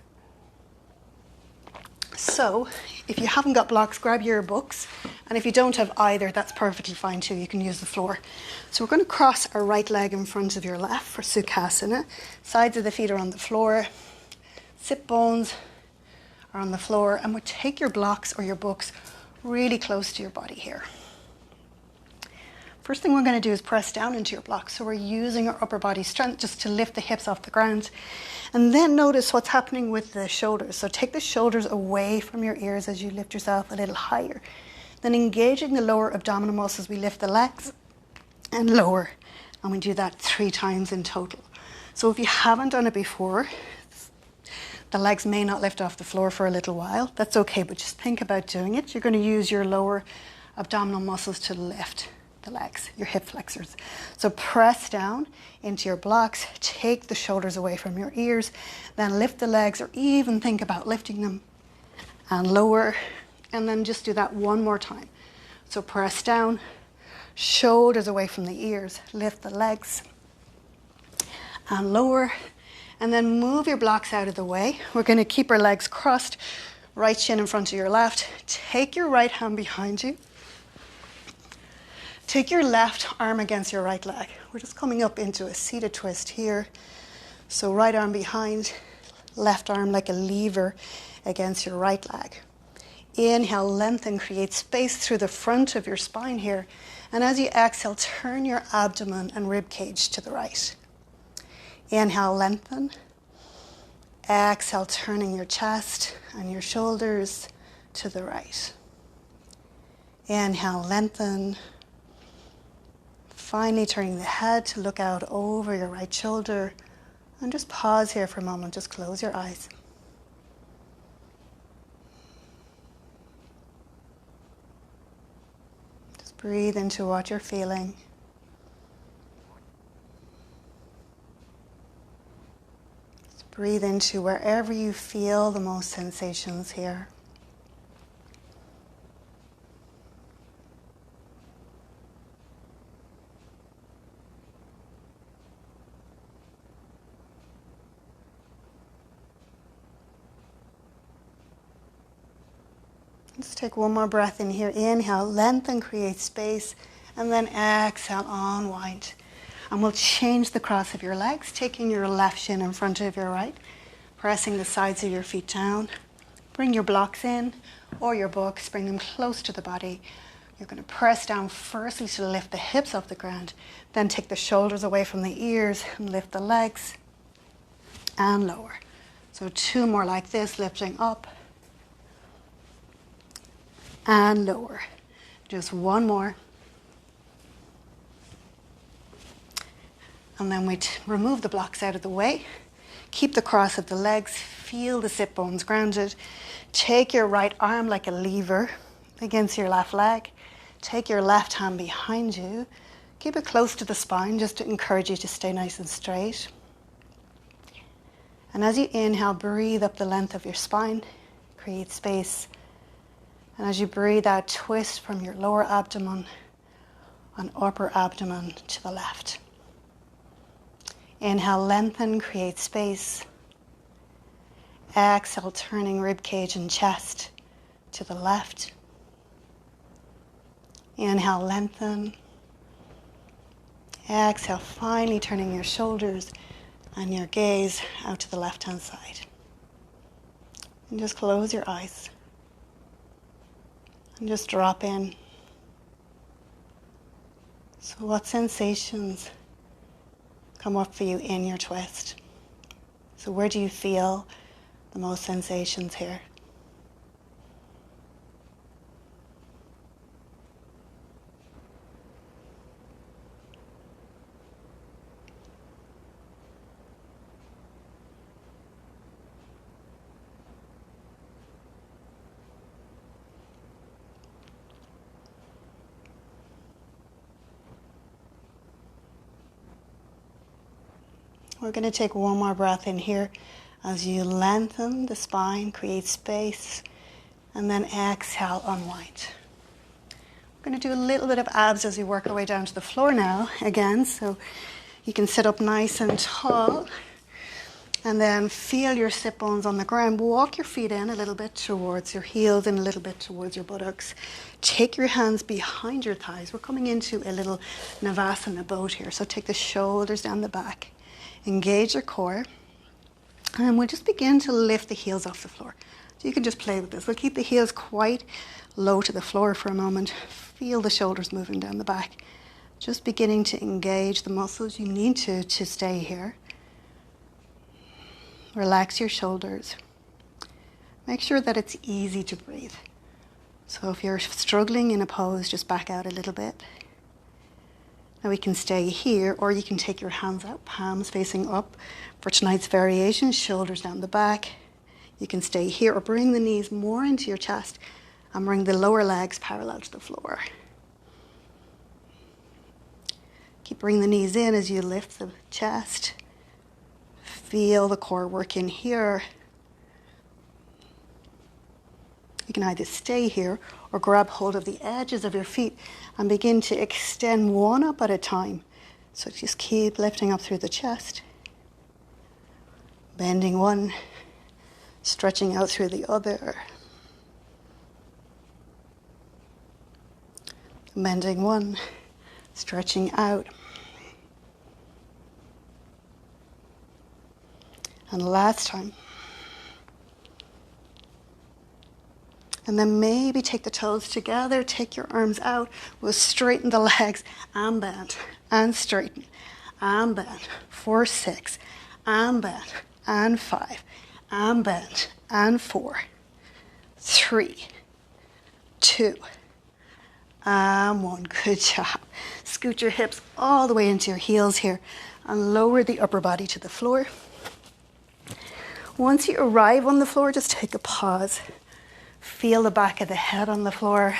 So if you haven't got blocks, grab your books. And if you don't have either, that's perfectly fine too. You can use the floor. So we're going to cross our right leg in front of your left for Sukhasana. Sides of the feet are on the floor. Sit bones are on the floor. And we'll take your blocks or your books really close to your body here. First thing we're going to do is press down into your blocks. So we're using our upper body strength just to lift the hips off the ground. And then notice what's happening with the shoulders. So take the shoulders away from your ears as you lift yourself a little higher. Then engaging the lower abdominal muscles, we lift the legs and lower. And we do that 3 times in total. So if you haven't done it before, the legs may not lift off the floor for a little while. That's okay, but just think about doing it. You're going to use your lower abdominal muscles to lift the legs, your hip flexors. So press down into your blocks, take the shoulders away from your ears, then lift the legs or even think about lifting them and lower, and then just do that 1 more time. So press down, shoulders away from the ears, lift the legs and lower, and then move your blocks out of the way. We're going to keep our legs crossed, right shin in front of your left. Take your right hand behind you. Take your left arm against your right leg. We're just coming up into a seated twist here. So right arm behind, left arm like a lever against your right leg. Inhale, lengthen, create space through the front of your spine here. And as you exhale, turn your abdomen and rib cage to the right. Inhale, lengthen. Exhale, turning your chest and your shoulders to the right. Inhale, lengthen. Finally turning the head to look out over your right shoulder. And just pause here for a moment. Just close your eyes. Just breathe into what you're feeling. Just breathe into wherever you feel the most sensations here. Let's take one more breath in here. Inhale, lengthen, create space, and then exhale, unwind. And we'll change the cross of your legs, taking your left shin in front of your right, pressing the sides of your feet down. Bring your blocks in, or your books, bring them close to the body. You're going to press down firstly to lift the hips off the ground, then take the shoulders away from the ears and lift the legs and lower. So 2 more like this, lifting up and lower. Just 1 more. And then we remove the blocks out of the way. Keep the cross of the legs. Feel the sit bones grounded. Take your right arm like a lever against your left leg. Take your left hand behind you. Keep it close to the spine just to encourage you to stay nice and straight. And as you inhale, breathe up the length of your spine. Create space. And as you breathe out, twist from your lower abdomen and upper abdomen to the left. Inhale, lengthen, create space. Exhale, turning rib cage and chest to the left. Inhale, lengthen. Exhale, finally turning your shoulders and your gaze out to the left-hand side. And just close your eyes. And just drop in. So what sensations come up for you in your twist? So where do you feel the most sensations here? We're going to take one more breath in here as you lengthen the spine, create space, and then exhale, unwind. We're going to do a little bit of abs as we work our way down to the floor now, again, so you can sit up nice and tall, and then feel your sit bones on the ground. Walk your feet in a little bit towards your heels and a little bit towards your buttocks. Take your hands behind your thighs. We're coming into a little Navas in the boat here, so take the shoulders down the back. Engage your core, and we'll just begin to lift the heels off the floor. So you can just play with this. We'll keep the heels quite low to the floor for a moment. Feel the shoulders moving down the back. Just beginning to engage the muscles you need to stay here. Relax your shoulders. Make sure that it's easy to breathe. So if you're struggling in a pose, just back out a little bit. Now we can stay here, or you can take your hands out, palms facing up for tonight's variation, shoulders down the back. You can stay here or bring the knees more into your chest and bring the lower legs parallel to the floor. Keep bringing the knees in as you lift the chest. Feel the core work in here. You can either stay here or grab hold of the edges of your feet and begin to extend one up at a time. So just keep lifting up through the chest. Bending one, stretching out through the other. Bending one, stretching out. And last time. And then maybe take the toes together, take your arms out. We'll straighten the legs and bend and straighten and bend for 6 and bend and 5 and bend and 4, 3, 2, and 1. Good job. Scoot your hips all the way into your heels here and lower the upper body to the floor. Once you arrive on the floor, just take a pause. Feel the back of the head on the floor.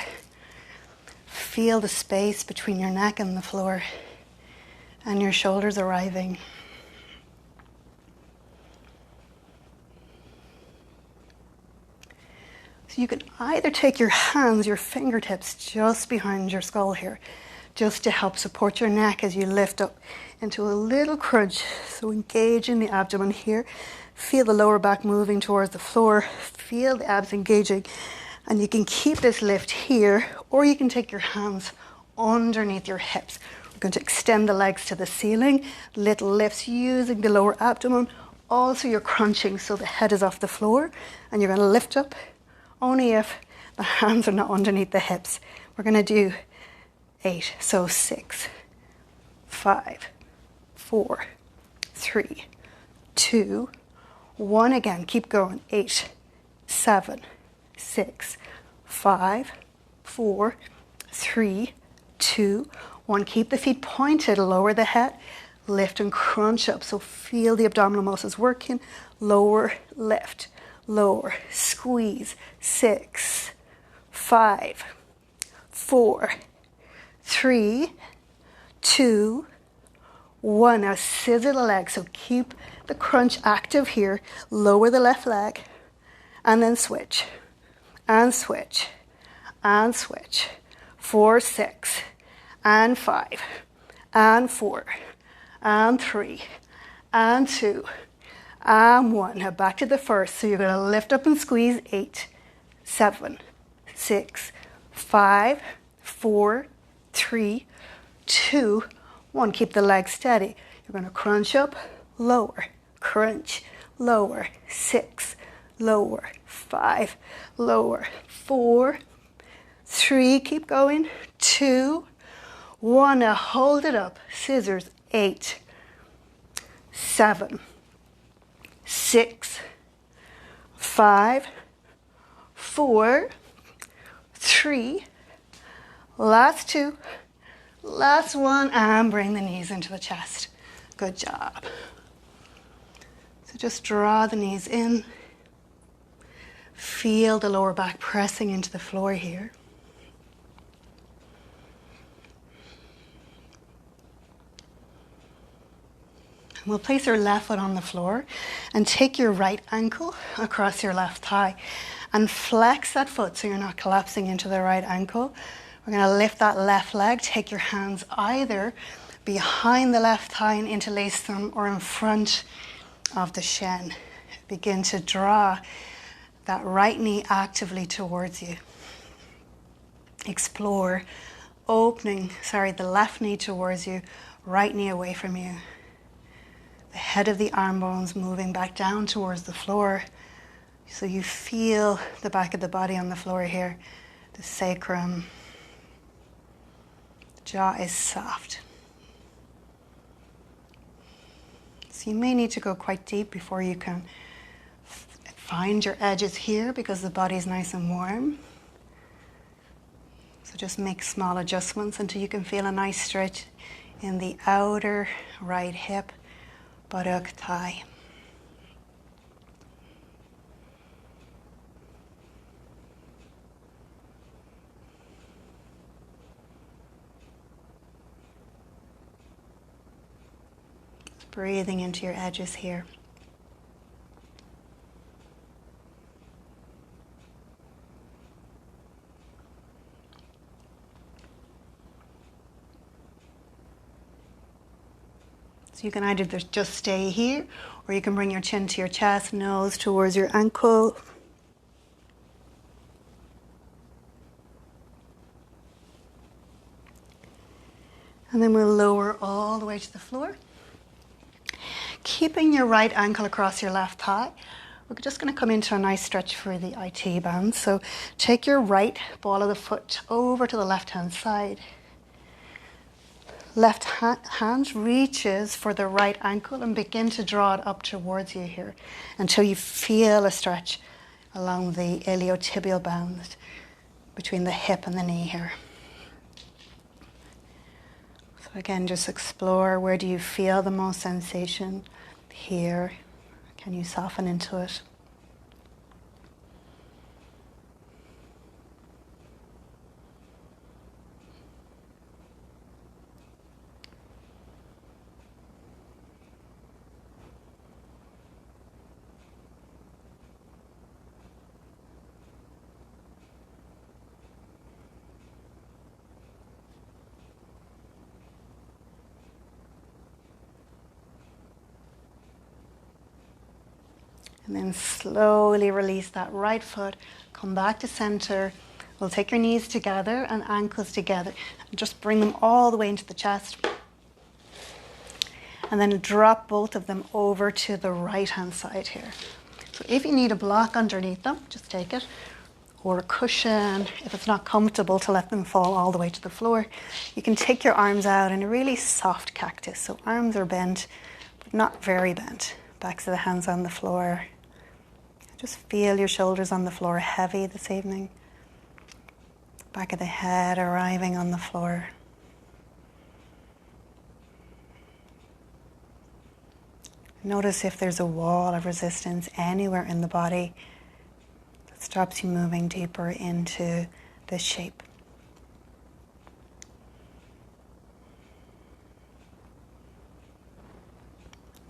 Feel the space between your neck and the floor and your shoulders arriving. So you can either take your hands, your fingertips just behind your skull here, just to help support your neck as you lift up into a little crunch. So engage in the abdomen here. Feel the lower back moving towards the floor. Feel the abs engaging And you can keep this lift here, or you can take your hands underneath your hips. We're going to extend the legs to the ceiling, little lifts using the lower abdomen. Also you're crunching so the head is off the floor, and you're going to lift up only if the hands are not underneath the hips. We're going to do 8. So 6, 5, 4, 3, 2, 1. Again, keep going. 8, 7, 6, 5, 4, 3, 2, 1. Keep the feet pointed, lower the head, lift and crunch up. So feel the abdominal muscles working. Lower, lift, lower, squeeze. 6, 5, 4, 3, 2, 1. Now scissor the legs, so keep the crunch active here. Lower the left leg, and then switch, and switch, and switch. 4, 6, and 5, and 4, and 3, and 2, and 1. Now back to the first. So you're going to lift up and squeeze. 8, 7, 6, 5, 4, 3, 2, 1. Keep the legs steady. You're going to crunch up, lower, crunch, lower. 6, lower. 5, lower. 4, 3, keep going. 2, 1. Now hold it up. Scissors. 8, 7, 6, 5, 4, 3, last 2, last 1, and bring the knees into the chest. Good job. So just draw the knees in. Feel the lower back pressing into the floor here. We'll place your left foot on the floor and take your right ankle across your left thigh and flex that foot so you're not collapsing into the right ankle. We're going to lift that left leg. Take your hands either behind the left thigh and interlace them, or in front of the shin. Begin to draw that right knee actively towards you. Explore opening, the left knee towards you, right knee away from you. The head of the arm bones moving back down towards the floor. So you feel the back of the body on the floor here. The sacrum. The jaw is soft. So you may need to go quite deep before you can find your edges here, because the body's nice and warm. So just make small adjustments until you can feel a nice stretch in the outer right hip, buttock, thigh. Just breathing into your edges here. So you can either just stay here, or you can bring your chin to your chest, nose towards your ankle. And then we'll lower all the way to the floor. Keeping your right ankle across your left thigh, we're just going to come into a nice stretch for the IT band. So take your right ball of the foot over to the left-hand side. Left hand reaches for the right ankle and begin to draw it up towards you here until you feel a stretch along the iliotibial band between the hip and the knee here. So again, just explore, where do you feel the most sensation here? Can you soften into it? And then slowly release that right foot. Come back to center. We'll take your knees together and ankles together. And just bring them all the way into the chest. And then drop both of them over to the right-hand side here. So if you need a block underneath them, just take it. Or a cushion, if it's not comfortable to let them fall all the way to the floor. You can take your arms out in a really soft cactus. So arms are bent, but not very bent. Backs of the hands on the floor. Just feel your shoulders on the floor heavy this evening. Back of the head arriving on the floor. Notice if there's a wall of resistance anywhere in the body that stops you moving deeper into this shape.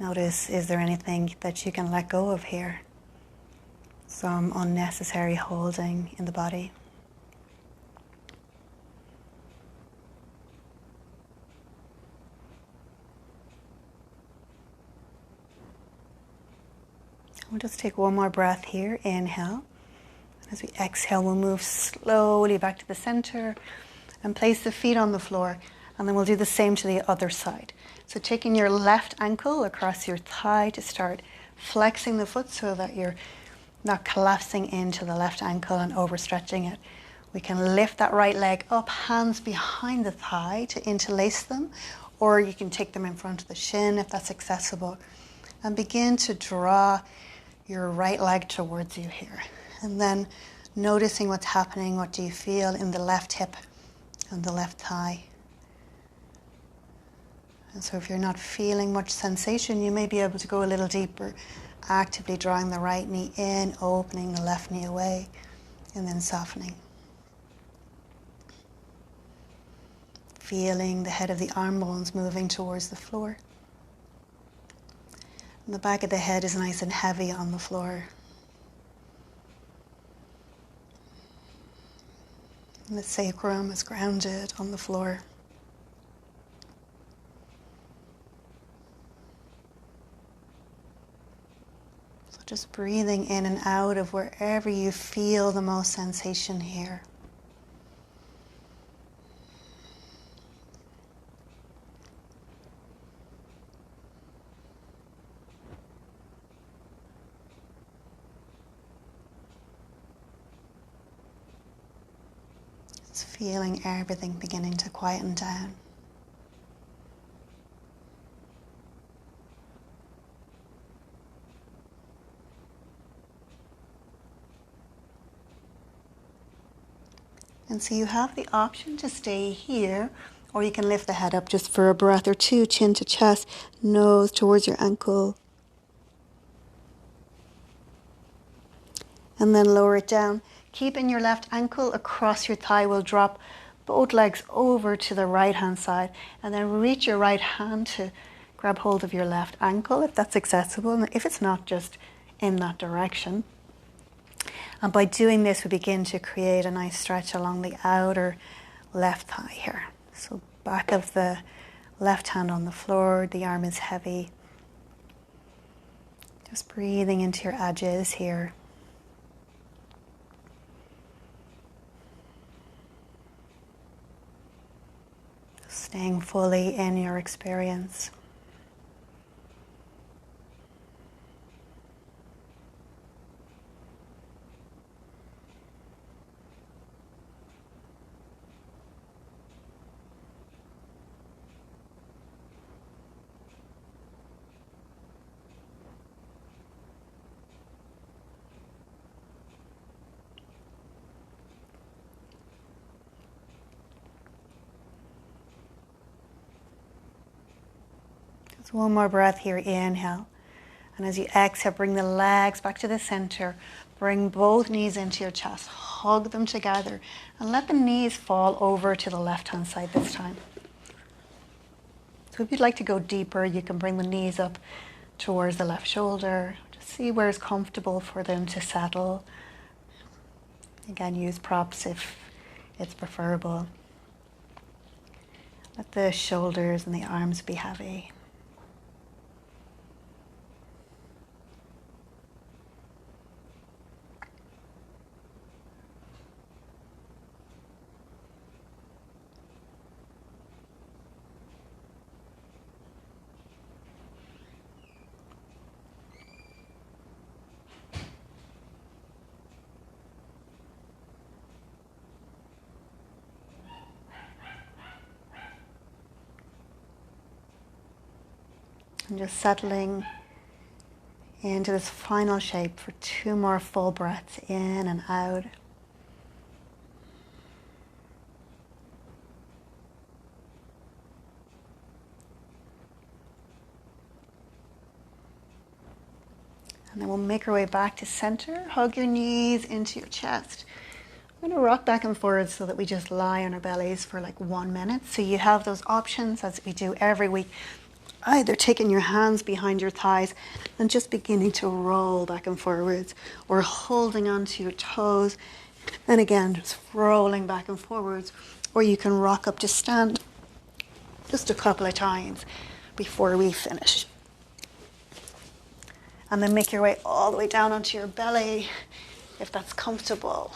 Notice, is there anything that you can let go of here? Some unnecessary holding in the body. We'll just take one more breath here. Inhale. As we exhale, we'll move slowly back to the center and place the feet on the floor. And then we'll do the same to the other side. So taking your left ankle across your thigh to start flexing the foot so that you're not collapsing into the left ankle and overstretching it. We can lift that right leg up, hands behind the thigh to interlace them, or you can take them in front of the shin if that's accessible. And begin to draw your right leg towards you here. And then noticing what's happening, what do you feel in the left hip and the left thigh. And so if you're not feeling much sensation, you may be able to go a little deeper, actively drawing the right knee in, opening the left knee away, and then softening. Feeling the head of the arm bones moving towards the floor. And the back of the head is nice and heavy on the floor. And the sacrum is grounded on the floor. Just breathing in and out of wherever you feel the most sensation here. Just feeling everything beginning to quieten down. And so you have the option to stay here, or you can lift the head up just for a breath or two, chin to chest, nose towards your ankle. And then lower it down. Keeping your left ankle across your thigh, will drop both legs over to the right hand side, and then reach your right hand to grab hold of your left ankle if that's accessible, and if it's not, just in that direction. And by doing this, we begin to create a nice stretch along the outer left thigh here. So back of the left hand on the floor, the arm is heavy. Just breathing into your edges here. Staying fully in your experience. So one more breath here, inhale. And as you exhale, bring the legs back to the center. Bring both knees into your chest. Hug them together. And let the knees fall over to the left-hand side this time. So if you'd like to go deeper, you can bring the knees up towards the left shoulder. Just see where it's comfortable for them to settle. Again, use props if it's preferable. Let the shoulders and the arms be heavy. And just settling into this final shape for 2 more full breaths in and out. And then we'll make our way back to center. Hug your knees into your chest. We're going to rock back and forward so that we just lie on our bellies for like 1 minute. So you have those options as we do every week. Either taking your hands behind your thighs and just beginning to roll back and forwards, or holding onto your toes and again just rolling back and forwards. Or you can rock up to stand just a couple of times before we finish. And then make your way all the way down onto your belly if that's comfortable.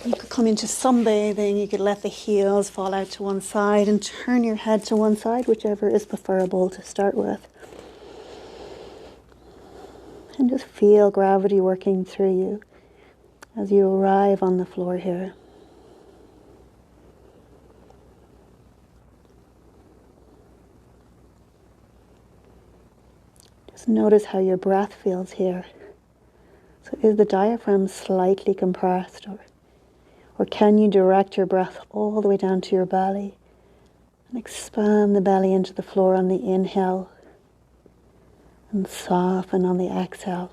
You could come into sunbathing, you could let the heels fall out to one side and turn your head to one side, whichever is preferable to start with. And just feel gravity working through you as you arrive on the floor here. Just notice how your breath feels here. So is the diaphragm slightly compressed, or can you direct your breath all the way down to your belly and expand the belly into the floor on the inhale and soften on the exhale?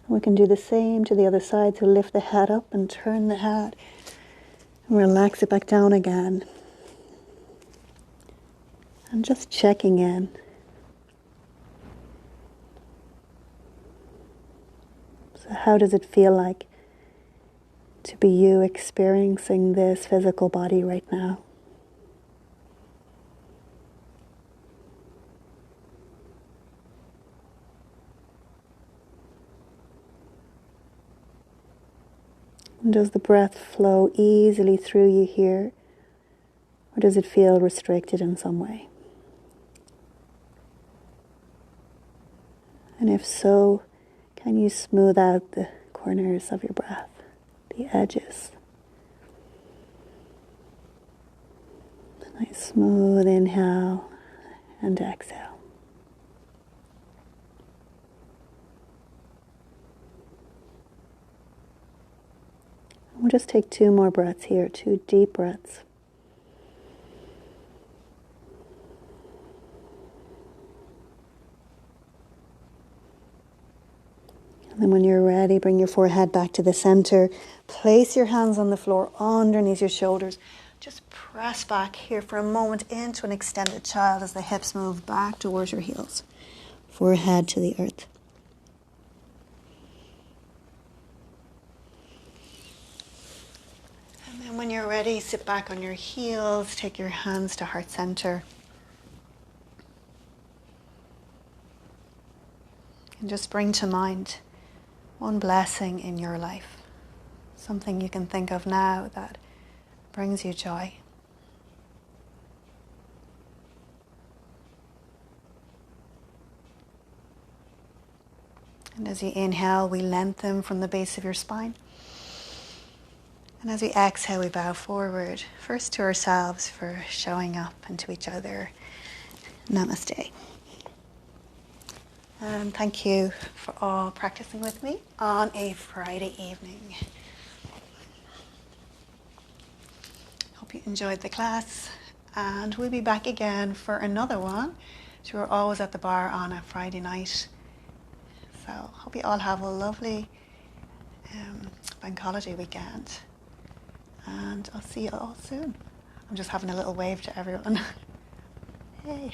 We can do the same to the other side, so lift the head up and turn the head and relax it back down again. And just checking in. So how does it feel like to be you experiencing this physical body right now? And does the breath flow easily through you here, or does it feel restricted in some way? And if so, can you smooth out the corners of your breath, the edges? Nice smooth inhale and exhale. We'll just take 2 more breaths here, 2 deep breaths. And then when you're ready, bring your forehead back to the center. Place your hands on the floor underneath your shoulders. Just press back here for a moment into an extended child as the hips move back towards your heels. Forehead to the earth. And then when you're ready, sit back on your heels. Take your hands to heart center. And just bring to mind one blessing in your life, something you can think of now that brings you joy. And as you inhale, we lengthen from the base of your spine. And as we exhale, we bow forward, first to ourselves for showing up, and to each other. Namaste. And thank you for all practicing with me on a Friday evening. Hope you enjoyed the class, and we'll be back again for another one. So we're always at the bar on a Friday night. So hope you all have a lovely bank holiday weekend, and I'll see you all soon. I'm just having a little wave to everyone. Hey.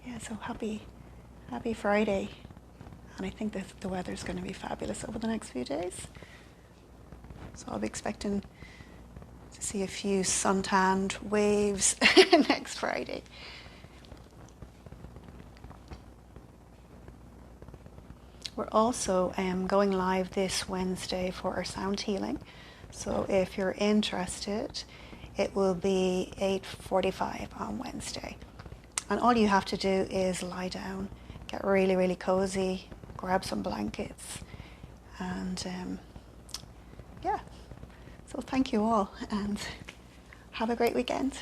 Yeah, so happy Friday. And I think that the weather's going to be fabulous over the next few days. So I'll be expecting to see a few suntanned waves next Friday. We're also going live this Wednesday for our sound healing. So if you're interested, it will be 8:45 on Wednesday. And all you have to do is lie down, get really, really cozy, grab some blankets, and yeah. So thank you all, and have a great weekend.